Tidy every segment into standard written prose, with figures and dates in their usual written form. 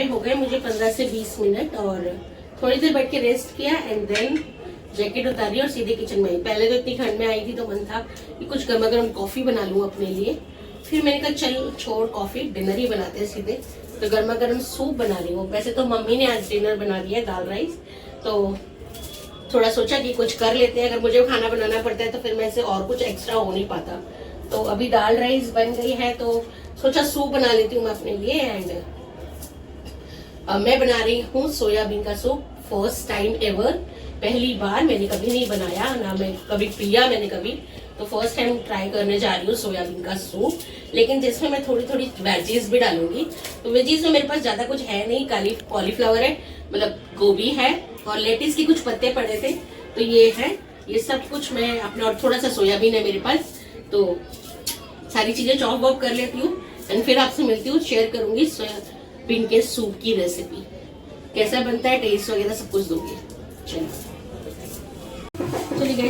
हो गए मुझे 15 से 20 मिनट और थोड़ी देर बैठ के रेस्ट किया एंड देन जैकेट उतारी और सीधे किचन में आई। पहले तो इतनी ठंड में आई थी तो मन था कि कुछ गर्मा गर्म कॉफी बना लूं अपने लिए। फिर मैंने कहा चल छोड़ कॉफी, डिनर ही बनाते हैं सीधे। तो गर्मा गर्म सूप बना रही हूँ। वैसे तो मम्मी ने आज डिनर बना दिया है, दाल राइस। तो थोड़ा सोचा कि कुछ कर लेते हैं, अगर मुझे खाना बनाना पड़ता है तो फिर मैं से और कुछ एक्स्ट्रा हो नहीं पाता। तो अभी दाल राइस बन गई है तो सोचा सूप बना लेती हूँ मैं अपने लिए। एंड मैं बना रही हूँ सोयाबीन का सूप, फर्स्ट टाइम एवर। पहली बार, मैंने कभी नहीं बनाया ना, मैं कभी पिया मैंने कभी, तो फर्स्ट टाइम ट्राई करने जा रही हूँ सोयाबीन का सूप। लेकिन जिसमें मैं थोड़ी थोड़ी वेजीज भी डालूंगी। तो वेजीज में मेरे पास ज्यादा कुछ है नहीं, कॉलीफ्लावर है, मतलब गोभी है और लेटिस की कुछ पत्ते पड़े थे तो ये है। ये सब कुछ मैं अपना, और थोड़ा सा सोयाबीन है मेरे पास, तो सारी चीजें चॉप वॉप कर लेती हूँ एंड फिर आपसे मिलती हूँ। शेयर करूंगी सोयाबीन के सूप की रेसिपी, कैसा बनता है, टेस्ट वगैरह सब कुछ दूंगी।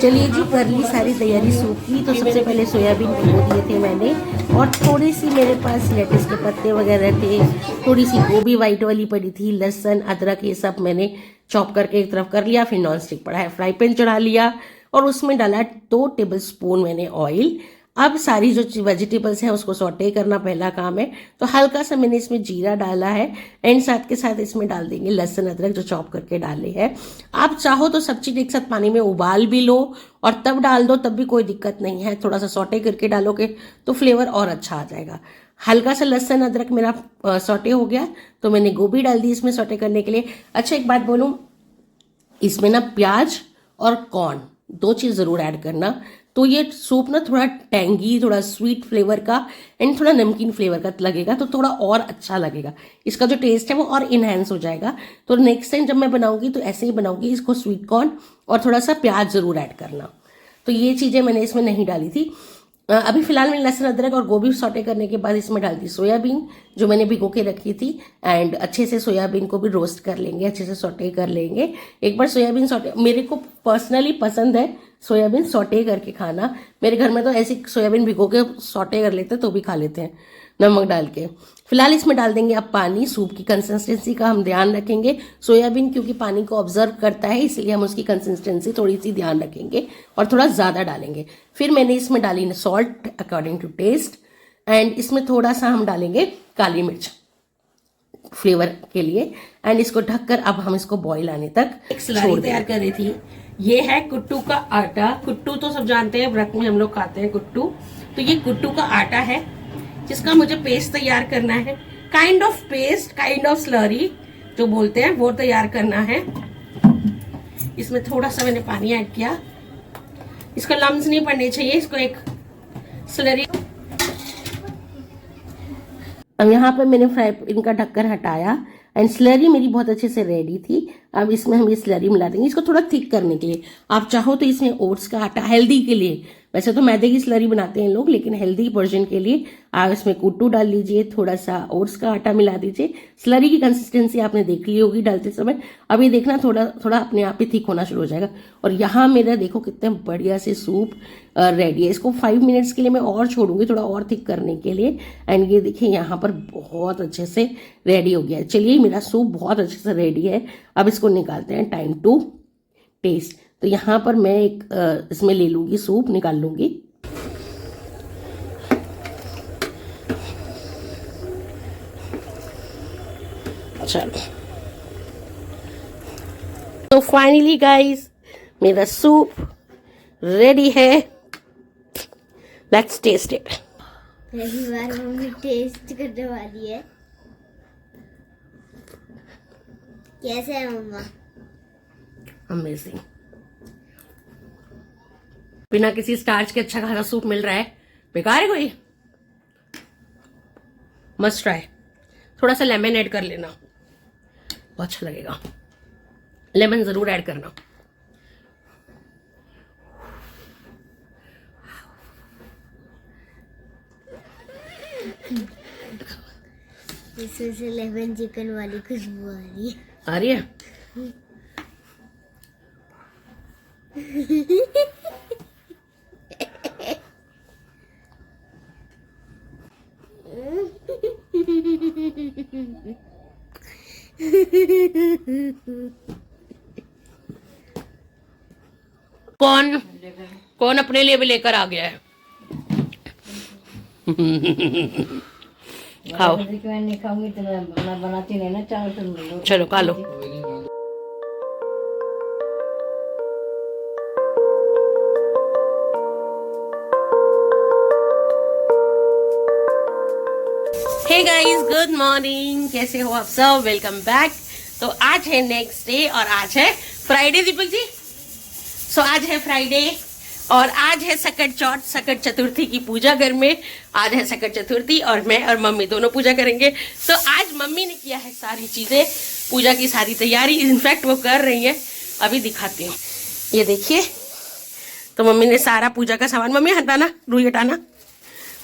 चलिए जी, कर ली सारी तैयारी सूप की। तो सबसे पहले सोयाबीन भिगो दिए थे मैंने और थोड़ी सी मेरे पास लेटिस के पत्ते वगैरह थे, थोड़ी सी गोभी वाइट वाली पड़ी थी, लहसुन अदरक ये सब मैंने चॉप करके एक तरफ कर लिया। फिर नॉन स्टिक पड़ा है, फ्राई पैन चढ़ा लिया और उसमें डाला 2 टेबल स्पून मैंने ऑयल। अब सारी जो वेजिटेबल्स हैं उसको सॉटे करना पहला काम है। तो हल्का सा मैंने इसमें जीरा डाला है एंड साथ के साथ इसमें डाल देंगे लहसुन अदरक जो चॉप करके डाले हैं। आप चाहो तो सब चीज एक साथ पानी में उबाल भी लो और तब डाल दो, तब भी कोई दिक्कत नहीं है। थोड़ा सा सॉटे करके डालोगे तो फ्लेवर और अच्छा आ जाएगा। हल्का सा लहसुन अदरक मेरा सॉटे हो गया तो मैंने गोभी डाल दी इसमें सॉटे करने के लिए। अच्छा एक बात बोलूं, इसमें ना प्याज और कॉर्न 2 चीज जरूर ऐड करना। तो ये सूप ना थोड़ा टैंगी, थोड़ा स्वीट फ्लेवर का एंड थोड़ा नमकीन फ्लेवर का लगेगा, तो थोड़ा और अच्छा लगेगा। इसका जो टेस्ट है वो और इनहेंस हो जाएगा। तो नेक्स्ट टाइम जब मैं बनाऊंगी तो ऐसे ही बनाऊंगी, इसको स्वीट कॉर्न और थोड़ा सा प्याज जरूर ऐड करना। तो ये चीजें मैंने इसमें नहीं डाली थी। अभी फिलहाल मैंने लहसुन अदरक और गोभी सॉटे करने के बाद इसमें डाल दी सोयाबीन जो मैंने भिगो के रखी थी। एंड अच्छे से सोयाबीन को भी रोस्ट कर लेंगे, अच्छे से सॉटे कर लेंगे। एक बार सोयाबीन सॉटे, मेरे को पर्सनली पसंद है सोयाबीन सॉटे करके खाना। मेरे घर में तो ऐसी सोयाबीन भिगो के सॉटे कर लेते हैं तो भी खा लेते हैं नमक डाल के। फिलहाल इसमें डाल देंगे अब पानी। सूप की कंसिस्टेंसी का हम ध्यान रखेंगे, सोयाबीन क्योंकि पानी को ऑब्जर्व करता है इसलिए हम उसकी कंसिस्टेंसी थोड़ी सी ध्यान रखेंगे और थोड़ा ज़्यादा डालेंगे। फिर मैंने इसमें डाली salt according to taste and इसमें थोड़ा सा हम डालेंगे काली फ्लेवर के लिए। एंड इसको ढककर अब हम इसको बॉईल आने तक एक स्लरी तैयार कर रही थी। ये है कुट्टू का आटा। कुट्टू तो सब जानते हैं, व्रत में हम लोग खाते हैं कुट्टू। तो ये कुट्टू का आटा है जिसका मुझे पेस्ट तैयार करना है। Kind of paste, kind of slurry जो बोलते हैं, वो तैयार करना है। इसमें थोड़ा सा मैंने पानी ऐड किया, इसका लम्स नहीं पड़ने चाहिए, इसको एक स्लरी। अब यहाँ पर मैंने फ्राई पैन का ढक्कन हटाया एंड स्लरी मेरी बहुत अच्छे से रेडी थी। अब इसमें हम ये स्लरी मिला देंगे इसको थोड़ा थिक करने के लिए। आप चाहो तो इसमें ओट्स का आटा, हेल्दी के लिए, वैसे तो मैदे की स्लरी बनाते हैं लोग, लेकिन हेल्दी वर्जन के लिए आप इसमें कुट्टू डाल लीजिए, थोड़ा सा ओट्स का आटा मिला दीजिए। स्लरी की कंसिस्टेंसी आपने देख ली होगी डालते समय। अब ये देखना थोड़ा थोड़ा अपने आप ही थिक होना शुरू हो जाएगा। और यहाँ मेरा देखो कितने बढ़िया से सूप रेडी है। इसको 5 मिनट्स के लिए मैं और छोड़ूंगी थोड़ा और थिक करने के लिए। एंड ये देखिए यहाँ पर बहुत अच्छे से रेडी हो गया है। चलिए मेरा सूप बहुत अच्छे से रेडी है। अब इसको निकालते हैं, टाइम टू टेस्ट। तो यहाँ पर मैं एक इसमें ले लूंगी सूप, निकाल लूंगी। चलो, तो फाइनली गाइस मेरा सूप रेडी है। Let's taste it. पहली बार मम्मी टेस्ट करने वाली है। कैसे है मम्मा? अमेजिंग। बिना किसी स्टार्च के अच्छा खासा सूप मिल रहा है, बेकार है कोई? Must try. थोड़ा सा लेमन ऐड कर लेना, बहुत अच्छा लगेगा। लेमन जरूर ऐड करना। इसमें से लेमन चिकन वाली खुशबू आ रही है। आ रही है? कौन कौन अपने लिए भी लेकर आ गया है? खाओ, नहीं खाऊंगी तो मैं बनाती नहीं ना चावल तो चलो खा लो। हे गाइस, गुड मॉर्निंग, कैसे हो आप सब? Welcome back. तो आज है नेक्स्ट डे और आज है फ्राइडे दीपक जी। सो आज है फ्राइडे और आज है सकट चौथ, सकट चतुर्थी की पूजा घर में। आज है सकट चतुर्थी और मैं और मम्मी दोनों पूजा करेंगे। तो आज मम्मी ने किया है सारी चीजें, पूजा की सारी तैयारी, इनफैक्ट वो कर रही है, अभी दिखाती हूँ। ये देखिए, तो मम्मी ने सारा पूजा का सामान, मम्मी हटाना, रुई हटाना,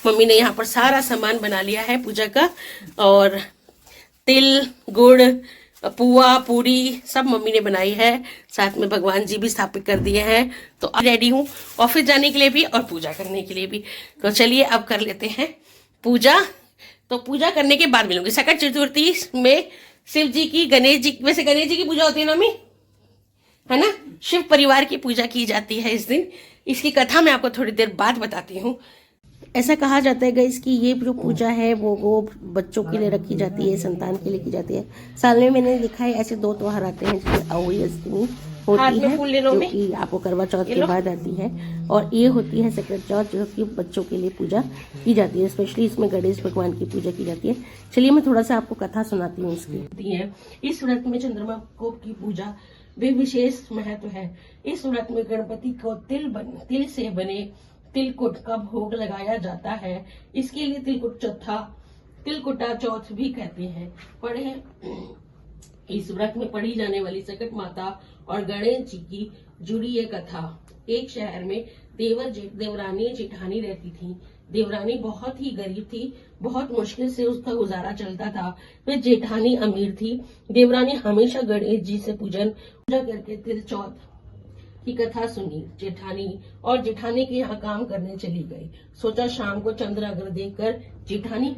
मम्मी ने यहाँ पर सारा सामान बना लिया है पूजा का। और तिल, गुड़, पुआ, पूरी सब मम्मी ने बनाई है। साथ में भगवान जी भी स्थापित कर दिए हैं। तो अब रेडी हूँ ऑफिस जाने के लिए भी और पूजा करने के लिए भी। तो चलिए अब कर लेते हैं पूजा। तो पूजा करने के बाद मिलूंगी। सकट चतुर्थी में शिव जी की, गणेश जी, वैसे गणेश जी की पूजा होती है ना मम्मी, है ना? शिव परिवार की पूजा की जाती है इस दिन। इसकी कथा मैं आपको थोड़ी देर बाद बताती हूँ। ऐसा कहा जाता है गाइस कि ये जो पूजा है वो बच्चों के लिए रखी जाती है, संतान के लिए की जाती है। साल में मैंने देखा है ऐसे 2 त्योहार आते हैं, जिसमें अहोई अष्टमी होती है जो कि आपको करवा चौथ के बाद आती है, और ये होती है सकट चौथ जो कि बच्चों के लिए पूजा की जाती है। स्पेशली इसमें गणेश भगवान की पूजा की जाती है। चलिए मैं थोड़ा सा आपको कथा सुनाती हूँ इसकी। इस व्रत में चंद्रमा को की पूजा भी विशेष महत्व है। इस व्रत में गणपति को तिल से बने तिलकुट का भोग लगाया जाता है। इसके लिए तिलकुटा चौथ भी कहते हैं। पढ़े इस व्रत में पढ़ी जाने वाली सकट माता और गणेश जी की जुड़ी ये कथा। एक शहर में देवरानी जेठानी रहती थी। देवरानी बहुत ही गरीब थी, बहुत मुश्किल से उसका गुजारा चलता था। वह जेठानी अमीर थी। देवरानी हमेशा गणेश जी से पूजा करके तिल चौथ की कथा सुनी। जेठानी के यहाँ काम करने चली गई। सोचा शाम को चंद्र अगर देखकर जेठानी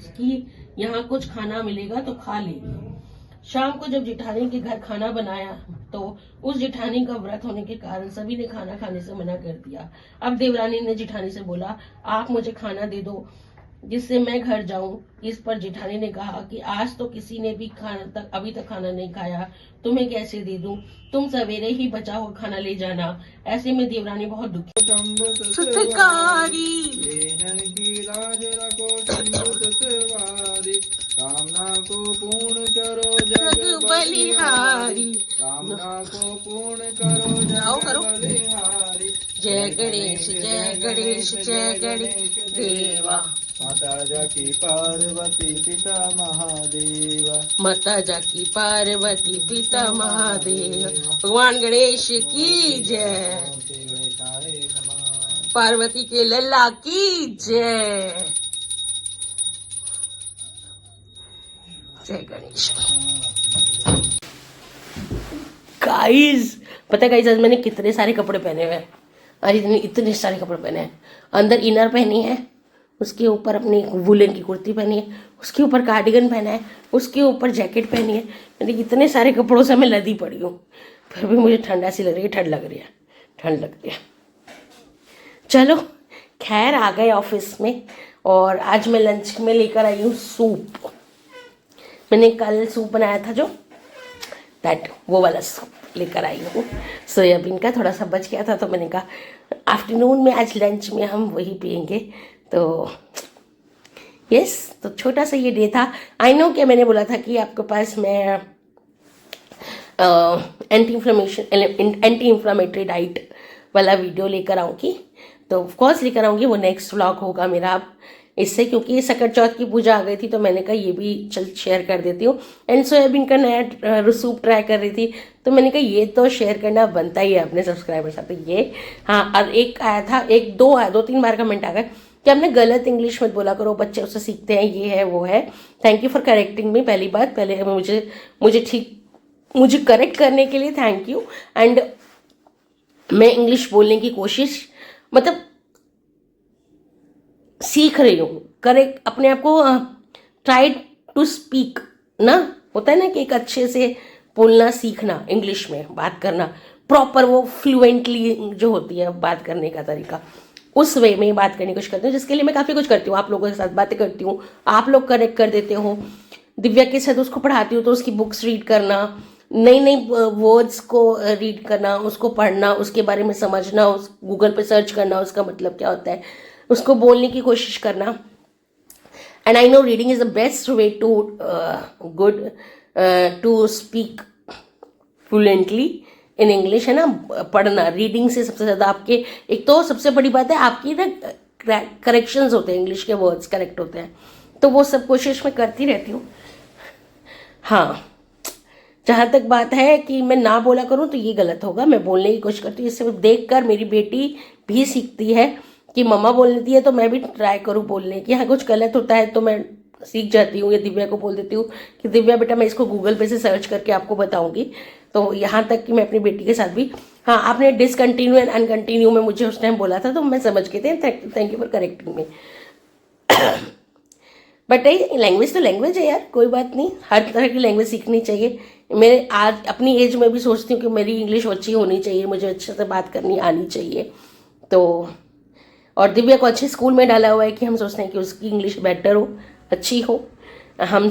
की यहाँ कुछ खाना मिलेगा तो खा लेगी। शाम को जब जेठानी के घर खाना बनाया तो उस जेठानी का व्रत होने के कारण सभी ने खाना खाने से मना कर दिया। अब देवरानी ने जेठानी से बोला, आप मुझे खाना दे दो जिससे मैं घर जाऊं। इस पर जेठानी ने कहा कि आज तो किसी ने भी अभी तक खाना नहीं खाया, तुम्हें कैसे दे दूं? तुम सवेरे ही बचा हुआ खाना ले जाना। ऐसे में देवरानी बहुत दुखी। कामना को पूर्ण करो जग बलिहारी, कामना को पूर्ण करो जग बलिहारी। जय गणेश जय गणेश जय गणेश देवा। माता जाकी पार्वती पिता महादेवा, माता जाकी पार्वती पिता महादेव। भगवान गणेश की जय, पार्वती के लल्ला की जय। जय गणेश। गाइस, पता है गाइस, आज मैंने कितने सारे कपड़े पहने हुए हैं। आज इतने सारे कपड़े पहने हैं। अंदर इनर पहनी है, उसके ऊपर अपनी वुलन की कुर्ती पहनी है, उसके ऊपर कार्डिगन पहना है, उसके ऊपर जैकेट पहनी है। मैंने इतने सारे कपड़ों से मैं लदी पड़ी हूँ, फिर भी मुझे ठंड ऐसी लग रही है, ठंड लग रही है। चलो खैर, आ गए ऑफिस में और आज मैं लंच में लेकर आई हूँ सूप। मैंने कल सूप बनाया था जो वो वाला सूप लेकर आई हूँ। सोयाबीन का थोड़ा सा बच गया था तो मैंने कहा आफ्टरनून में आज लंच में हम वही पियेंगे। तो यस, तो छोटा सा ये डे था। आई नो कि मैंने बोला था कि आपके पास मैं एंटी इन्फ्लामेटरी डाइट वाला वीडियो लेकर आऊँगी, तो ऑफकोर्स लेकर आऊँगी। वो नेक्स्ट व्लॉग होगा मेरा अब इससे, क्योंकि सकट चौथ की पूजा आ गई थी तो मैंने कहा ये भी चल शेयर कर देती हूँ। एंड सोयाबीन का नया सूप ट्राई कर रही थी तो मैंने कहा ये तो शेयर करना बनता ही है अपने सब्सक्राइबर साथ। ये हाँ, और एक आया था, 2-3 बार कमेंट आ गए कि आपने गलत इंग्लिश मत बोला करो, बच्चे उससे सीखते हैं, ये है वो है। Thank you for correcting me. पहली बात, पहले मुझे करेक्ट करने के लिए थैंक यू। एंड मैं इंग्लिश बोलने की कोशिश, मतलब सीख रही हूँ, करेक्ट अपने आप को ट्राई टू स्पीक ना होता है ना कि एक अच्छे से बोलना सीखना, इंग्लिश में बात करना, प्रॉपर वो फ्लुएंटली जो होती है बात करने का तरीका, उस वे में बात करने की कोशिश करती हूँ, जिसके लिए मैं काफ़ी कुछ करती हूँ। आप लोगों के साथ बातें करती हूँ, आप लोग कनेक्ट कर देते हो। दिव्या के साथ उसको पढ़ाती हूँ तो उसकी बुक्स रीड करना, नई नई वर्ड्स को रीड करना, उसको पढ़ना, उसके बारे में समझना, उस गूगल पे सर्च करना उसका मतलब क्या होता है, उसको बोलने की कोशिश करना। And I know reading is the best way to speak fluently in English, है ना। पढ़ना, रीडिंग से सबसे ज़्यादा आपके, एक तो सबसे बड़ी बात है आपकी ना करेक्शंस होते हैं, इंग्लिश के वर्ड्स करेक्ट होते हैं, तो वो सब कोशिश मैं करती रहती हूँ। हाँ, जहाँ तक बात है कि मैं ना बोला करूँ तो ये गलत होगा, मैं बोलने की कोशिश करती हूँ। इससे देख कर मेरी बेटी भी सीखती है कि मम्मा बोल देती है तो मैं भी ट्राई करूँ बोलने की। हाँ, कुछ गलत होता है तो मैं सीख जाती हूँ, या दिव्या को बोल देती हूँ कि दिव्या बेटा मैं इसको गूगल पे से सर्च करके आपको बताऊँगी। तो यहाँ तक कि मैं अपनी बेटी के साथ भी, हाँ, आपने डिसकंटिन्यू एंड अनकंटिन्यू में मुझे उस टाइम बोला था तो मैं समझ गई थी, thank you for correcting me. But language तो लैंग्वेज है यार, कोई बात नहीं, हर तरह की लैंग्वेज सीखनी चाहिए। मैं आज अपनी एज में भी सोचती हूँ कि मेरी इंग्लिश अच्छी होनी चाहिए, मुझे अच्छे से बात करनी आनी चाहिए। तो और दिव्या को अच्छे स्कूल में डाला हुआ है कि हम सोचते हैं कि उसकी इंग्लिश बेटर हो, अच्छी हो, हम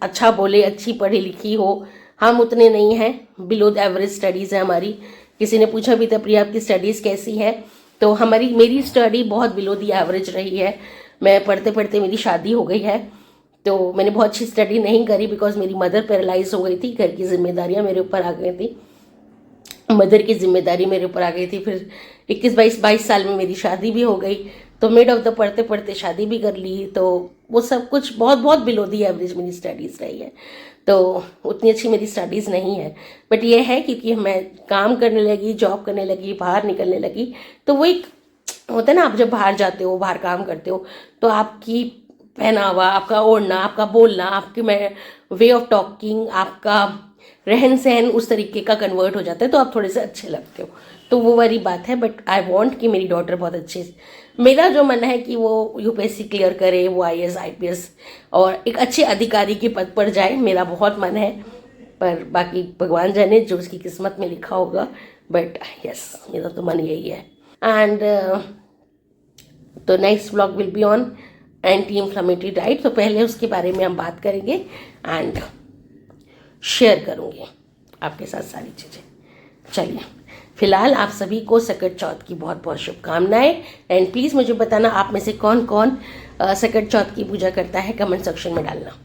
अच्छा बोले, अच्छी पढ़ी लिखी हो। हम उतने नहीं हैं, बिलो द एवरेज स्टडीज़ है हमारी। किसी ने पूछा भी था प्रिया आपकी स्टडीज़ कैसी है, तो मेरी स्टडी बहुत बिलो द एवरेज रही है। मैं पढ़ते पढ़ते मेरी शादी हो गई है, तो मैंने बहुत अच्छी स्टडी नहीं करी बिकॉज मेरी मदर पैरालाइज हो गई थी, घर की जिम्मेदारियां मेरे ऊपर आ गई थी, मदर की जिम्मेदारी मेरे ऊपर आ गई थी। फिर 21-22 साल में मेरी शादी भी हो गई, तो मिड ऑफ द पढ़ते पढ़ते शादी भी कर ली। तो वो सब कुछ बहुत बहुत बिलो दी एवरेज मेरी स्टडीज़ रही है, तो उतनी अच्छी मेरी स्टडीज़ नहीं है। बट ये है क्योंकि मैं काम करने लगी, जॉब करने लगी, बाहर निकलने लगी, तो वो एक होता है ना, आप जब बाहर जाते हो, बाहर काम करते हो, तो आपकी पहनावा, आपका ओढ़ना, आपका बोलना, आपकी वे ऑफ टॉकिंग, आपका रहन सहन उस तरीके का कन्वर्ट हो जाता है, तो आप थोड़े से अच्छे लगते हो। तो वो वाली बात है। बट आई वांट कि मेरी डॉटर बहुत अच्छी, मेरा जो मन है कि वो यूपीएससी क्लियर करे, वो IAS IPS और एक अच्छे अधिकारी के पद पर जाए, मेरा बहुत मन है। पर बाकी भगवान जाने जो उसकी किस्मत में लिखा होगा। बट यस, मेरा तो मन यही है। एंड तो next vlog will be on anti inflammatory diet, तो पहले उसके बारे में हम बात करेंगे एंड शेयर करूँगी आपके साथ सारी चीज़ें। चलिए, फिलहाल आप सभी को सकट चौथ की बहुत बहुत शुभकामनाएं। एंड प्लीज़ मुझे बताना आप में से कौन कौन सकट चौथ की पूजा करता है, कमेंट सेक्शन में डालना।